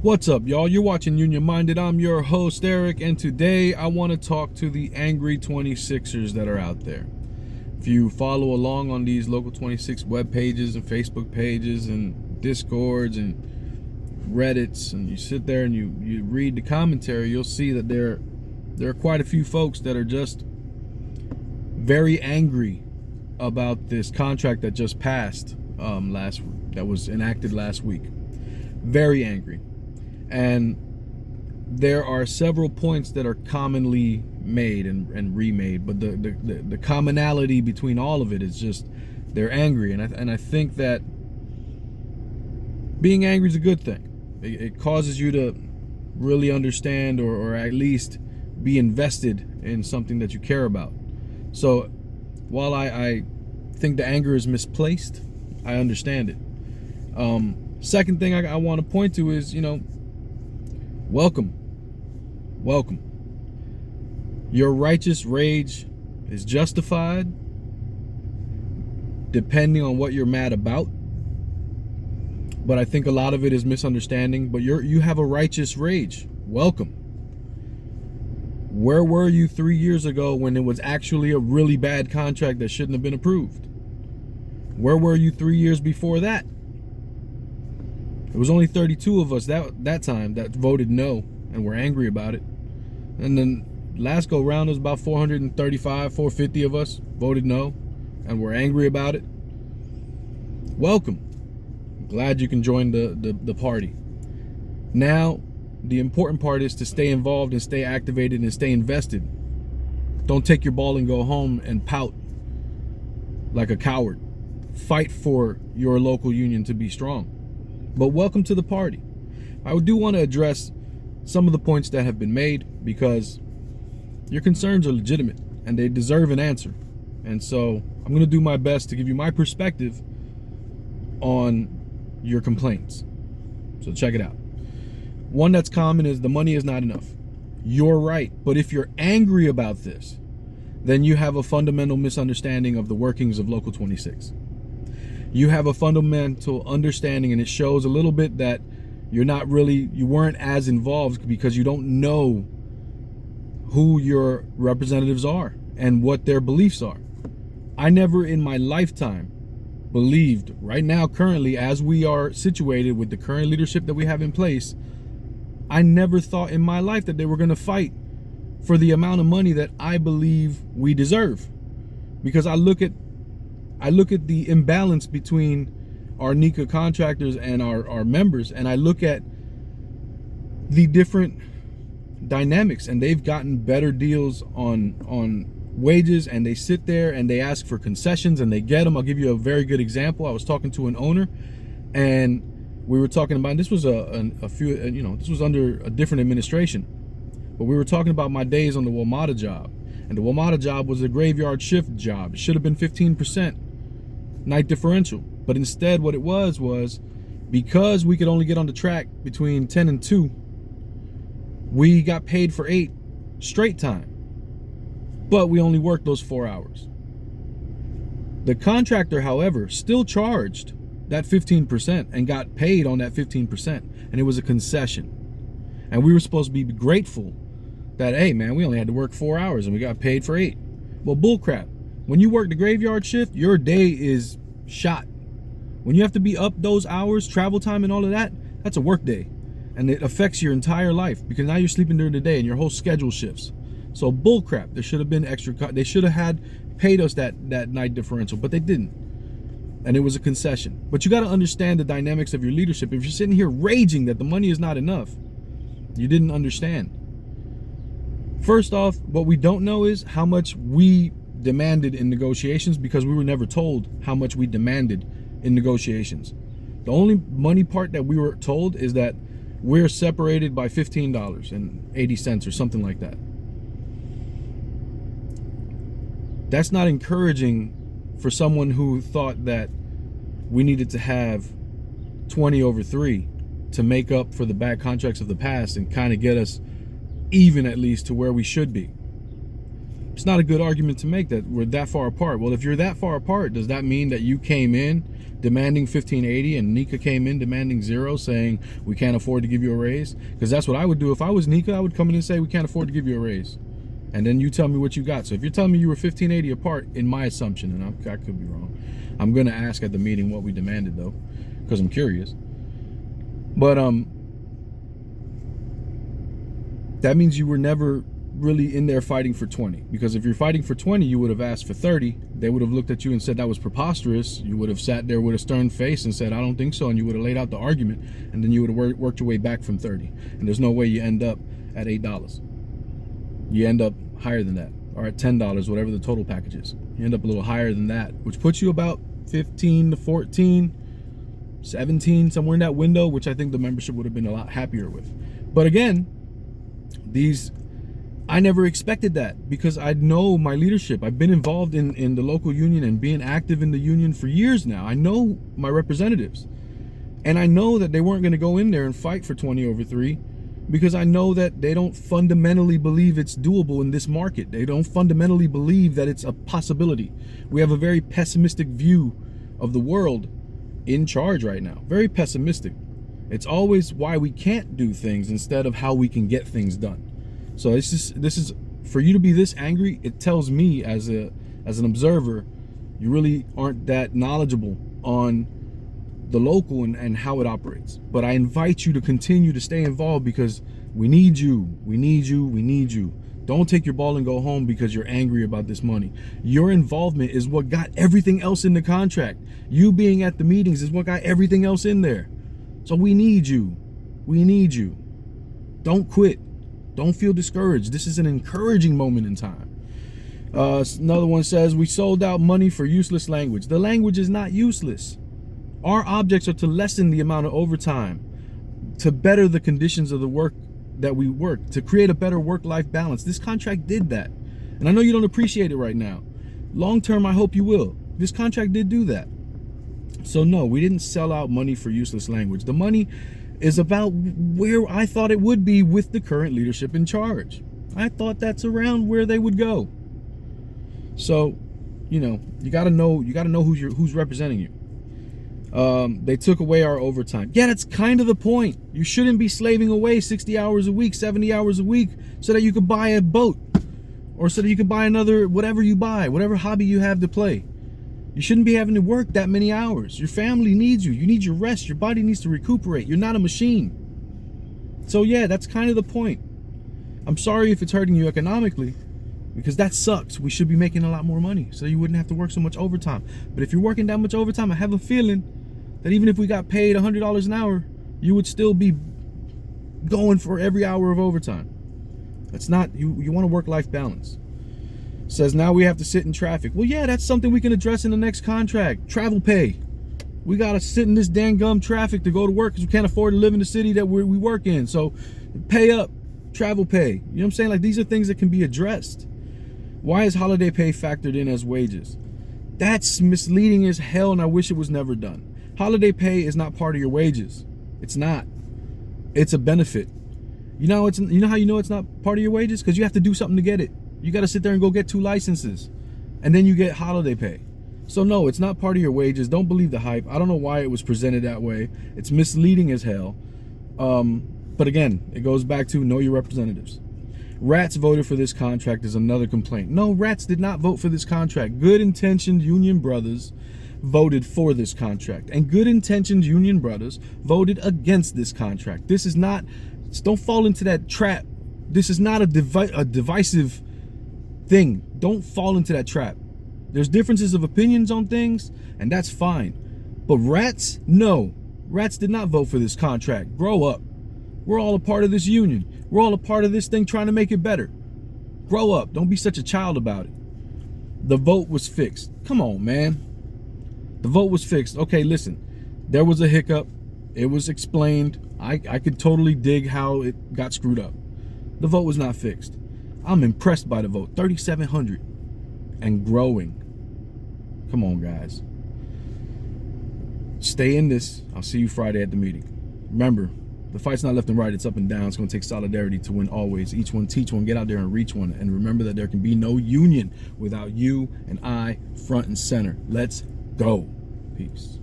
What's up, y'all? You're watching Union Minded. I'm your host, Eric, and today I want to talk to the angry 26ers that are out there. If you follow along on these local 26 web pages and Facebook pages and Discords and Reddits, and you sit there and you read the commentary, you'll see that there are quite a few folks that are just very angry about this contract that just passed that was enacted last week. Very angry. And there are several points that are commonly made and remade, but the commonality between all of it is just they're angry, and I think that being angry is a good thing. It causes you to really understand or at least be invested in something that you care about. So while I think the anger is misplaced, I understand it. Second thing I want to point to is, welcome. Your righteous rage is justified depending on what you're mad about. But I think a lot of it is misunderstanding. But you have a righteous rage. Welcome. Where were you 3 years ago when it was actually a really bad contract that shouldn't have been approved? Where were you 3 years before that? It was only 32 of us that time that voted no and were angry about it. And then last go round, it was about 450 of us voted no and were angry about it. Welcome. Glad you can join the party. Now, the important part is to stay involved and stay activated and stay invested. Don't take your ball and go home and pout like a coward. Fight for your local union to be strong. But welcome to the party. I do want to address some of the points that have been made because your concerns are legitimate and they deserve an answer. And so I'm going to do my best to give you my perspective on your complaints. So check it out. One that's common is the money is not enough. You're right. But if you're angry about this, then you have a fundamental misunderstanding of the workings of Local 26. You have a fundamental understanding, and it shows a little bit that you weren't as involved because you don't know who your representatives are and what their beliefs are. I never in my lifetime believed, right now, currently, as we are situated with the current leadership that we have in place, I never thought in my life that they were going to fight for the amount of money that I believe we deserve. Because I look at the imbalance between our NICA contractors and our members, and I look at the different dynamics, and they've gotten better deals on wages, and they sit there and they ask for concessions and they get them. I'll give you a very good example. I was talking to an owner, and we were talking about, and this was this was under a different administration, but we were talking about my days on the WMATA job, and the WMATA job was a graveyard shift job. It should have been 15% night differential, but instead what it was because we could only get on the track between 10 and 2, we got paid for 8 straight time, but we only worked those 4 hours. The contractor, however, still charged that 15% and got paid on that 15%, and it was a concession. And we were supposed to be grateful that, hey man, we only had to work 4 hours and we got paid for 8. Well, bullcrap. When you work the graveyard shift, your day is shot. When you have to be up those hours, travel time and all of that, that's a work day. And it affects your entire life because now you're sleeping during the day and your whole schedule shifts. So bullcrap. There should have been extra. They should have had paid us that night differential, but they didn't. And it was a concession. But you got to understand the dynamics of your leadership. If you're sitting here raging that the money is not enough, you didn't understand. First off, what we don't know is how much we demanded in negotiations, because we were never told how much we demanded in negotiations. The only money part that we were told is that we're separated by $15.80 or something like that. That's not encouraging for someone who thought that we needed to have 20/3 to make up for the bad contracts of the past and kind of get us even at least to where we should be. It's not a good argument to make that we're that far apart. Well, if you're that far apart, does that mean that you came in demanding 1580 and Nika came in demanding 0, saying we can't afford to give you a raise? Because that's what I would do if I was Nika. I would come in and say we can't afford to give you a raise, and then you tell me what you got. So if you're telling me you were 1580 apart, in my assumption, and I could be wrong, I'm gonna ask at the meeting what we demanded though, because I'm curious. But that means you were never really in there fighting for 20, because if you're fighting for 20, you would have asked for 30. They would have looked at you and said that was preposterous. You would have sat there with a stern face and said, I don't think so, and you would have laid out the argument, and then you would have worked your way back from 30. And there's no way you end up at $8. You end up higher than that, or at $10, whatever the total package is. You end up a little higher than that, which puts you about 15 to 14, 17, somewhere in that window, which I think the membership would have been a lot happier with. But again, I never expected that, because I know my leadership. I've been involved in the local union and being active in the union for years now. I know my representatives, and I know that they weren't going to go in there and fight for 20 over 3, because I know that they don't fundamentally believe it's doable in this market. They don't fundamentally believe that it's a possibility. We have a very pessimistic view of the world in charge right now. Very pessimistic. It's always why we can't do things instead of how we can get things done. So this is for you to be this angry. It tells me as an observer, you really aren't that knowledgeable on the local and how it operates. But I invite you to continue to stay involved, because we need you. We need you. We need you. Don't take your ball and go home because you're angry about this money. Your involvement is what got everything else in the contract. You being at the meetings is what got everything else in there. So we need you. We need you. Don't quit. Don't feel discouraged. This is an encouraging moment in time. Another one says, we sold out money for useless language. The language is not useless. Our objects are to lessen the amount of overtime, to better the conditions of the work that we work, to create a better work-life balance. This contract did that. And I know you don't appreciate it right now. Long term, I hope you will. This contract did do that. So no, we didn't sell out money for useless language. The money is about where I thought it would be with the current leadership in charge. I thought that's around where they would go. So, you gotta know who's representing you. They took away our overtime. Yeah, that's kind of the point. You shouldn't be slaving away 60 hours a week, 70 hours a week, so that you could buy a boat, or so that you could buy another, whatever you buy, whatever hobby you have to play. You shouldn't be having to work that many hours. Your family needs you. You need your rest. Your body needs to recuperate. You're not a machine. So yeah, that's kind of the point. I'm sorry if it's hurting you economically, because that sucks. We should be making a lot more money so you wouldn't have to work so much overtime. But if you're working that much overtime, I have a feeling that even if we got paid $100 an hour, you would still be going for every hour of overtime. That's not, you want to work-life balance. Says now we have to sit in traffic. Well, yeah, that's something we can address in the next contract. Travel pay. We got to sit in this dang gum traffic to go to work because we can't afford to live in the city that we work in. So pay up, travel pay. You know what I'm saying? Like, these are things that can be addressed. Why is holiday pay factored in as wages? That's misleading as hell, and I wish it was never done. Holiday pay is not part of your wages. It's not. It's a benefit. You know how you know it's not part of your wages? Because you have to do something to get it. You got to sit there and go get 2 licenses, and then you get holiday pay. So no, it's not part of your wages. Don't believe the hype. I don't know why it was presented that way. It's misleading as hell. But again, it goes back to know your representatives. Rats voted for this contract is another complaint. No, rats did not vote for this contract. Good-intentioned union brothers voted for this contract, and good-intentioned union brothers voted against this contract. This is not, don't fall into that trap. This is not a divisive thing. Don't fall into that trap. There's differences of opinions on things, and that's fine. But rats, no. Rats did not vote for this contract. Grow up. We're all a part of this union. We're all a part of this thing trying to make it better. Grow up. Don't be such a child about it. The vote was fixed. Come on, man. The vote was fixed. Okay, listen. There was a hiccup. It was explained. I could totally dig how it got screwed up. The vote was not fixed. I'm impressed by the vote. 3,700 and growing. Come on, guys. Stay in this. I'll see you Friday at the meeting. Remember, The fight's not left and right, it's up and down. It's going to take solidarity to win always. Each one teach one, get out there and reach one. And remember that there can be no union without you and I front and center. Let's go. Peace.